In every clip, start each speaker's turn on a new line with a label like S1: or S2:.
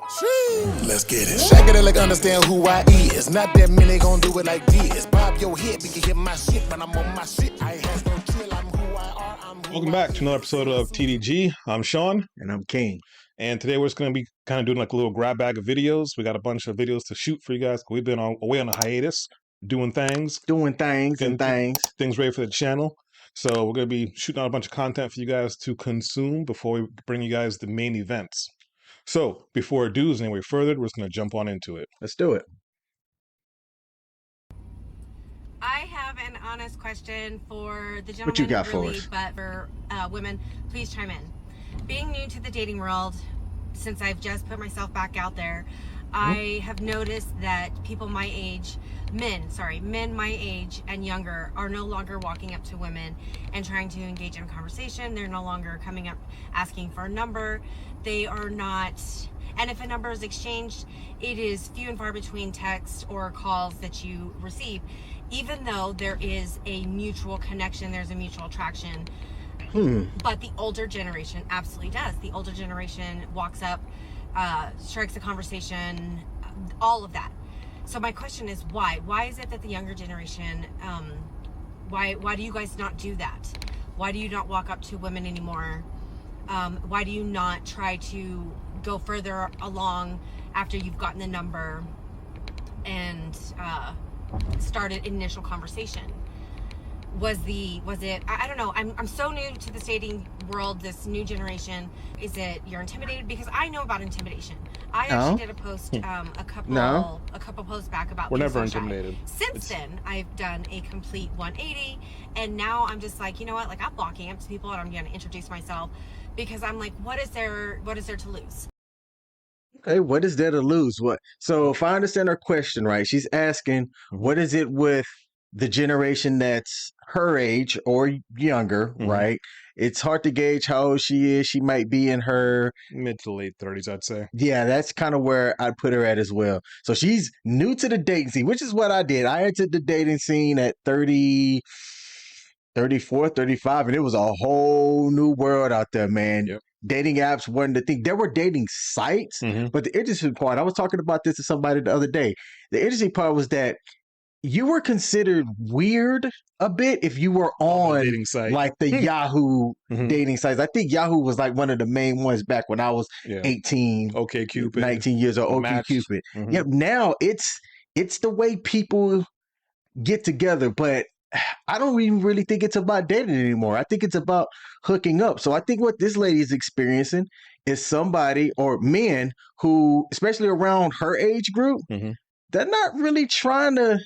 S1: Let's get it. Shake it like understand who I is. Not that many gon' do it like this. Bob your head, we can hear my shit, but I'm on my shit. I ain't has no chill. I'm who I are.
S2: Welcome back to another episode of TDG. I'm Sean.
S3: And I'm King.
S2: And today we're just going to be kind of doing like a little grab bag of videos. We got a bunch of videos to shoot for you guys. We've been away on a hiatus, doing things. Things ready for the channel. So we're going to be shooting out a bunch of content for you guys to consume before we bring you guys the main events. So before it does any way further, we're just going to jump on into it.
S3: Let's do it.
S4: I have an honest question for the gentlemen,
S3: What you got for us?
S4: But for women, please chime in. Being new to the dating world, since I've just put myself back out there, I have noticed that people my age, men my age and younger, are no longer walking up to women and trying to engage in conversation. They're no longer coming up asking for a number. They are not, and if a number is exchanged, it is few and far between texts or calls that you receive. Even though there is a mutual connection, there's a mutual attraction. But the older generation absolutely does. The older generation walks up, strikes a conversation, all of that. So my question is why? Why is it that the younger generation, why do you guys not do that? Why do you not walk up to women anymore? Why do you not try to go further along after you've gotten the number and started initial conversation? Was it, I don't know, I'm so new to this dating world, this new generation. Is it you're intimidated? Because I know about intimidation. I actually did a post a couple posts back about
S2: We're
S4: being
S2: never
S4: so shy.
S2: intimidated.
S4: Since then, I've done a complete 180, and now I'm just like, you know what, like I'm walking up to people and I'm going to introduce myself because I'm like, what is there to lose?
S3: Okay, what is there to lose? What? So if I understand her question right, she's asking, what is it with the generation that's her age or younger, right? It's hard to gauge how old she is. She might be in her
S2: mid to late 30s, I'd say.
S3: Yeah, that's kind of where I'd put her at as well. So she's new to the dating scene, which is what I did. I entered the dating scene at 30, 34, 35, and it was a whole new world out there, man.
S2: Yep.
S3: Dating apps weren't the thing. There were dating sites, but the interesting part, I was talking about this to somebody the other day. The interesting part was that you were considered weird a bit if you were on
S2: dating site,
S3: like the Yahoo dating sites. I think Yahoo was like one of the main ones back when I was 18,
S2: OkCupid,
S3: 19 years old. OkCupid. Yep. Now it's the way people get together, but I don't even really think it's about dating anymore. I think it's about hooking up. So I think what this lady is experiencing is somebody or men who, especially around her age group, they're not really trying to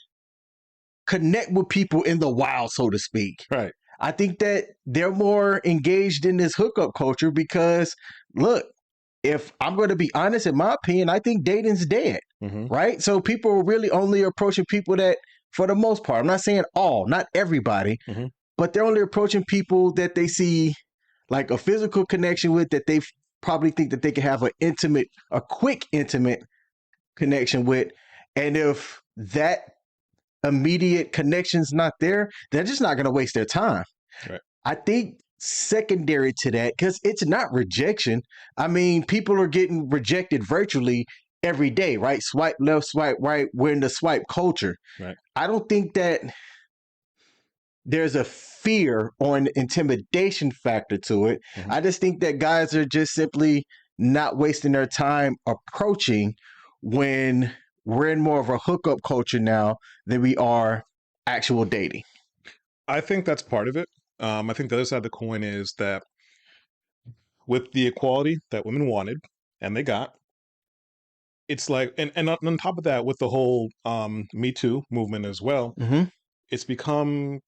S3: connect with people in the wild, so to speak.
S2: Right.
S3: I think that they're more engaged in this hookup culture because, look, if I'm going to be honest, in my opinion, I think dating's dead, right? So people are really only approaching people that, for the most part, I'm not saying all, not everybody, but they're only approaching people that they see like a physical connection with, that they probably think that they can have a quick, intimate connection with. And if that immediate connection's not there, they're just not going to waste their time.
S2: Right.
S3: I think secondary to that, because it's not rejection. I mean, people are getting rejected virtually every day, right? Swipe left, swipe right. We're in the swipe culture.
S2: Right.
S3: I don't think that there's a fear or an intimidation factor to it. I just think that guys are just simply not wasting their time approaching when we're in more of a hookup culture now than we are actual dating.
S2: I think that's part of it. I think the other side of the coin is that with the equality that women wanted and they got, it's like, and on top of that, with the whole Me Too movement as well, it's become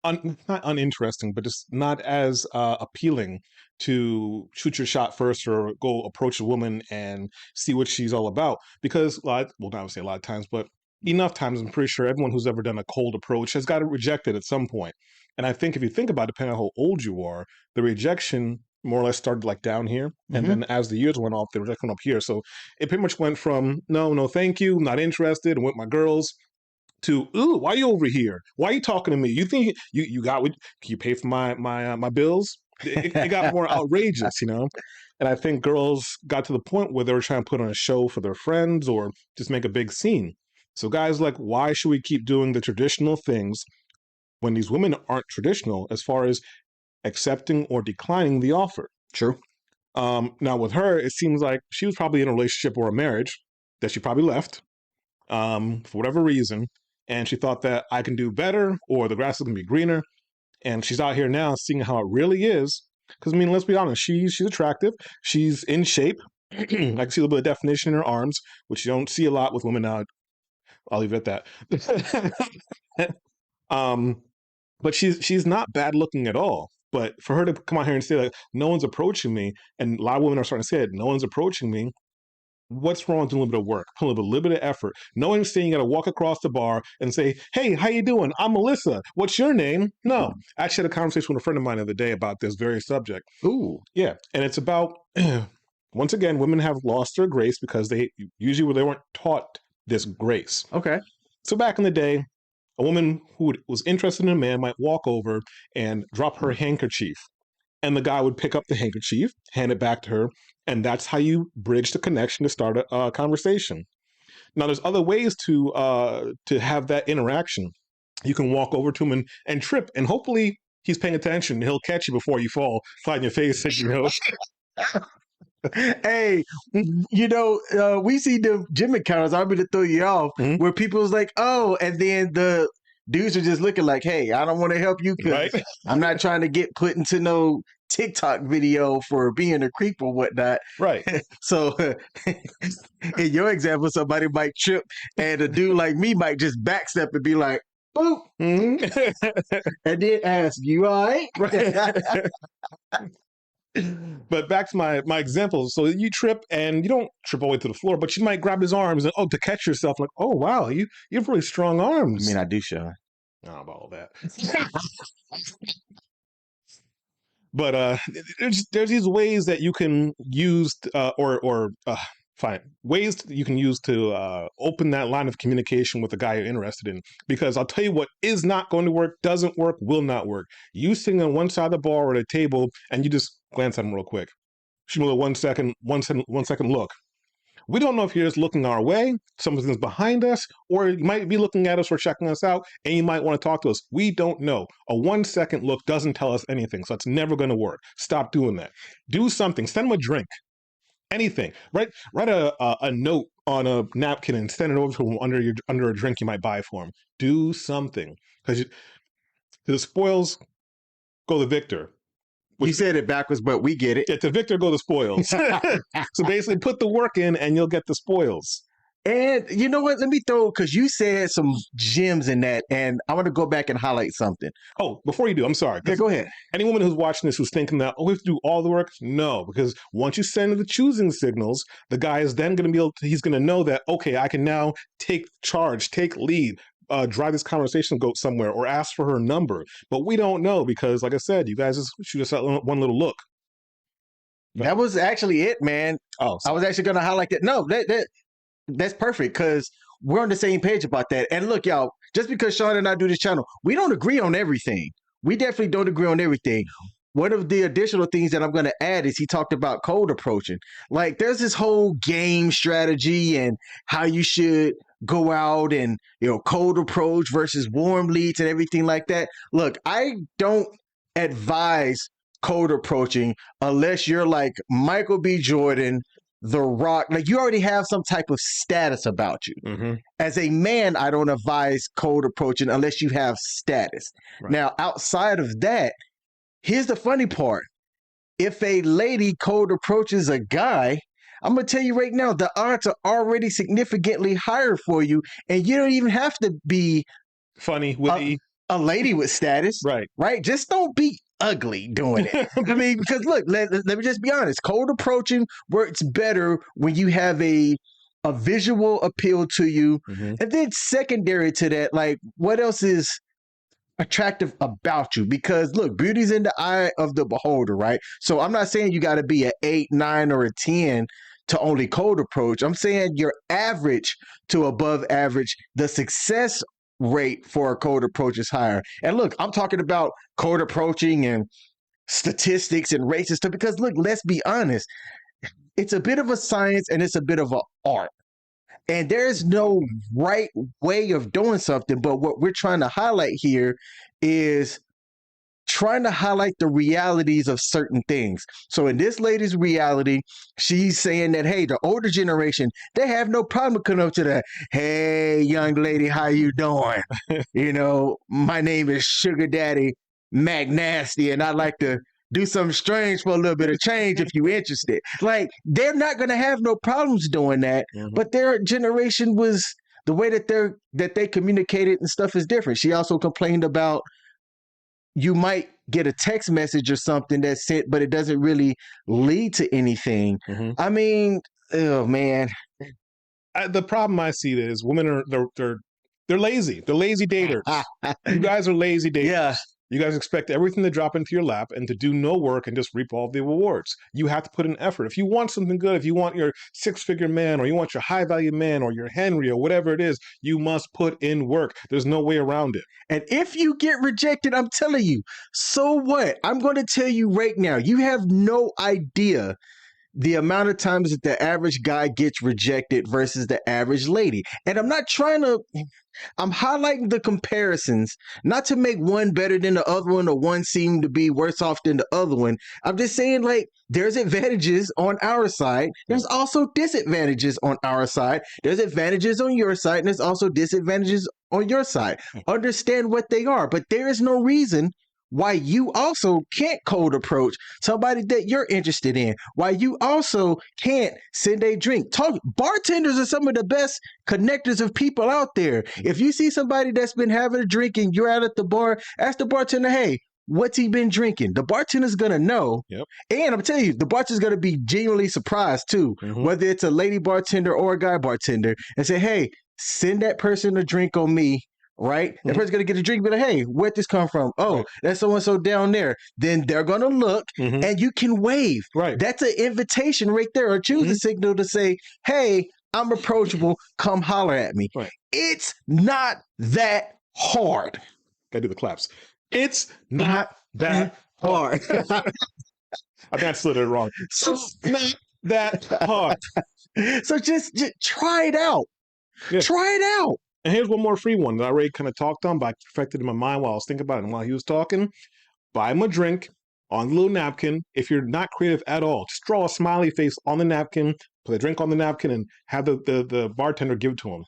S2: not uninteresting, but just not as appealing to shoot your shot first or go approach a woman and see what she's all about. Because, well, not say a lot of times, but enough times, I'm pretty sure everyone who's ever done a cold approach has got it rejected at some point. And I think if you think about it, depending on how old you are, the rejection more or less started like down here. And then as the years went off, the rejection went up here. So it pretty much went from, no, thank you, not interested, and with my girls, to, ooh, why are you over here? Why are you talking to me? You think you got what? Can you pay for my bills? It got more outrageous, you know? And I think girls got to the point where they were trying to put on a show for their friends or just make a big scene. So guys like, why should we keep doing the traditional things when these women aren't traditional as far as accepting or declining the offer?
S3: True.
S2: Now with her, it seems like she was probably in a relationship or a marriage that she probably left for whatever reason. And she thought that I can do better or the grass is going to be greener. And she's out here now seeing how it really is. Because, I mean, let's be honest, she's attractive. She's in shape. I can see a little bit of definition in her arms, which you don't see a lot with women now. I'll leave it at that. But she's not bad looking at all. But for her to come out here and say, like, no one's approaching me, and a lot of women are starting to say it, no one's approaching me, what's wrong with doing a little bit of work, a little bit of effort? No one's saying you got to walk across the bar and say, hey, how you doing? I'm Melissa. What's your name? No. I actually had a conversation with a friend of mine the other day about this very subject.
S3: Ooh.
S2: Yeah. And it's about, once again, women have lost their grace because they weren't taught this grace.
S3: Okay.
S2: So back in the day, a woman who was interested in a man might walk over and drop her handkerchief. And the guy would pick up the handkerchief, hand it back to her, and that's how you bridge the connection to start a conversation. Now, there's other ways to have that interaction. You can walk over to him and trip, and hopefully he's paying attention. He'll catch you before you fall, flat in your face,
S3: Hey, we see the gym encounters. I'm going to throw you off where people's like, oh, and then the dudes are just looking like, hey, I don't want to help you because I'm not trying to get put into no TikTok video for being a creep or whatnot.
S2: Right.
S3: So in your example, somebody might trip and a dude like me might just backstep and be like, boop. And then ask, you all right?
S2: But back to my example. So you trip and you don't trip all the way to the floor, but you might grab his arms and to catch yourself like, oh wow, you have really strong arms.
S3: I mean, I do, Sean.
S2: I don't know about all that. But there's these ways that you can use ways that you can use to open that line of communication with the guy you're interested in. Because I'll tell you what is not going to work, doesn't work, will not work. You sitting on one side of the bar or at a table and you just glance at him real quick. Shoot him a 1 second look. We don't know if you're just looking our way, something's behind us, or you might be looking at us or checking us out, and you might want to talk to us. We don't know. A 1 second look doesn't tell us anything, so it's never going to work. Stop doing that. Do something. Send them a drink. Anything. Write a note on a napkin and send it over to him under a drink you might buy for him. Do something. Because the spoils go the victor.
S3: You said it backwards, but we get it.
S2: Yeah, to victor go the spoils. So basically put the work in and you'll get the spoils.
S3: And you know what? Let me because you said some gems in that, and I want to go back and highlight something.
S2: Oh, before you do, I'm sorry.
S3: Yeah, go ahead.
S2: Any woman who's watching this who's thinking that, we have to do all the work? No, because once you send the choosing signals, the guy is then going to he's going to know that, okay, I can now take charge, take lead, drive this conversation go somewhere or ask for her number. But we don't know because, like I said, you guys just shoot us out one little look.
S3: That was actually it, man.
S2: Oh, sorry.
S3: I was actually going to highlight that. No, that's perfect because we're on the same page about that. And look, y'all, just because Sean and I do this channel, we don't agree on everything. We definitely don't agree on everything. One of the additional things that I'm going to add is he talked about cold approaching. Like there's this whole game strategy and how you should go out and, cold approach versus warm leads and everything like that. Look, I don't advise cold approaching unless you're like Michael B. Jordan, The Rock. Like you already have some type of status about you. Mm-hmm. As a man, I don't advise cold approaching unless you have status. Right. Now, outside of that, here's the funny part. If a lady cold approaches a guy, I'm going to tell you right now, the odds are already significantly higher for you, and you don't even have to be
S2: funny, witty,
S3: a lady with status. Right? Just don't be ugly doing it. I mean, because look, let me just be honest. Cold approaching works better when you have a visual appeal to you. Mm-hmm. And then secondary to that, like what else is attractive about you? Because look, beauty's in the eye of the beholder, right? So I'm not saying you got to be an 8, 9, or a 10 to only cold approach. I'm saying your average to above average, the success rate for a cold approach is higher. And look, I'm talking about cold approaching and statistics and race and stuff. Because look, let's be honest, it's a bit of a science and it's a bit of an art. And there's no right way of doing something. But what we're trying to highlight here is trying to highlight the realities of certain things. So in this lady's reality, she's saying that, hey, the older generation, they have no problem coming up to that. Hey, young lady, how you doing? You know, my name is Sugar Daddy McNasty, and I'd like to do something strange for a little bit of change if you're interested. Like, they're not going to have no problems doing that, but their generation was, the way that they communicated and stuff is different. She also complained about, you might get a text message or something that's sent, but it doesn't really lead to anything. I mean, oh man.
S2: The problem I see is women are they're lazy. They're lazy daters. You guys are lazy daters.
S3: Yeah.
S2: You guys expect everything to drop into your lap and to do no work and just reap all the rewards. You have to put in effort. If you want something good, if you want your six-figure man, or you want your high-value man, or your Henry, or whatever it is, you must put in work. There's no way around it.
S3: And if you get rejected, I'm telling you, so what? I'm going to tell you right now, you have no idea the amount of times that the average guy gets rejected versus the average lady. And I'm highlighting the comparisons, not to make one better than the other one or one seem to be worse off than the other one. I'm just saying, like, there's advantages on our side. There's also disadvantages on our side. There's advantages on your side, and there's also disadvantages on your side. Understand what they are, but there is no reason why you also can't cold approach somebody that you're interested in, why you also can't send a drink. Bartenders are some of the best connectors of people out there. If you see somebody that's been having a drink and you're out at the bar, ask the bartender, hey, what's he been drinking? The bartender's going to know. Yep. And I'm telling you, the bartender's going to be genuinely surprised too, whether it's a lady bartender or a guy bartender, and say, hey, send that person a drink on me. Right? That person's going to get a drink, be like, hey, where'd this come from? Oh, that's so-and-so down there. Then they're going to look and you can wave. Right. That's an invitation right there, or choose a signal to say, hey, I'm approachable. Come holler at me. Right. It's not that hard.
S2: Gotta do the claps. It's not that hard. I think I slid it wrong. It's not that hard.
S3: So just try it out. Yeah. Try it out.
S2: And here's one more free one that I already kind of talked on, but I perfected in my mind while I was thinking about it. And while he was talking, buy him a drink on the little napkin. If you're not creative at all, just draw a smiley face on the napkin, put a drink on the napkin, and have the bartender give it to him.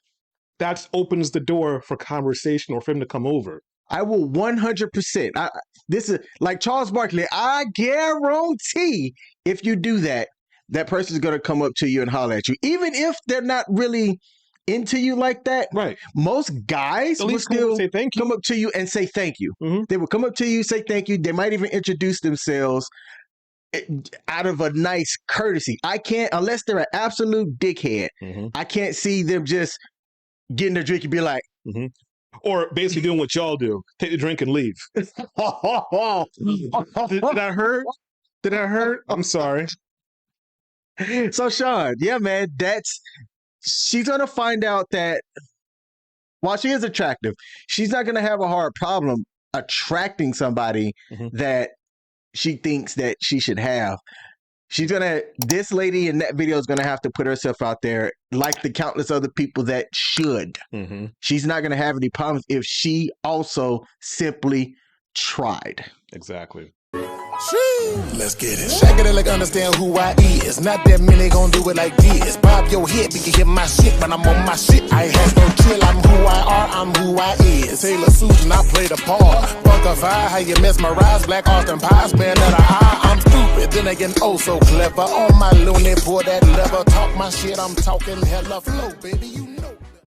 S2: That opens the door for conversation or for him to come over.
S3: I will 100%. This is like Charles Barkley. I guarantee if you do that, that person's going to come up to you and holler at you. Even if they're not really into you like that, right? Most guys will still come up to you and say thank you. They will come up to you, say thank you. They might even introduce themselves out of a nice courtesy. I can't, unless they're an absolute dickhead, I can't see them just getting a drink and be like,
S2: or basically doing what y'all do, take the drink and leave. Did I hurt? Did I hurt? I'm sorry.
S3: So Sean, yeah, man, she's going to find out that while she is attractive, she's not going to have a hard problem attracting somebody that she thinks that she should have. This lady in that video is going to have to put herself out there like the countless other people that should. She's not going to have any problems if she also simply tried.
S2: Exactly.
S1: Let's get it. Shake it like understand who I is. Not that many gon' do it like this. Bob your head, we can hear my shit, but I'm on my shit. I ain't had no chill. I'm who I are, I'm who I is. Taylor Susan, I play the part. Funkify, how you mesmerize. Black Austin Pies, man, that I'm stupid. Then again, oh so clever. On my loony, pull that lever. Talk my shit, I'm talking hella flow, baby, you know.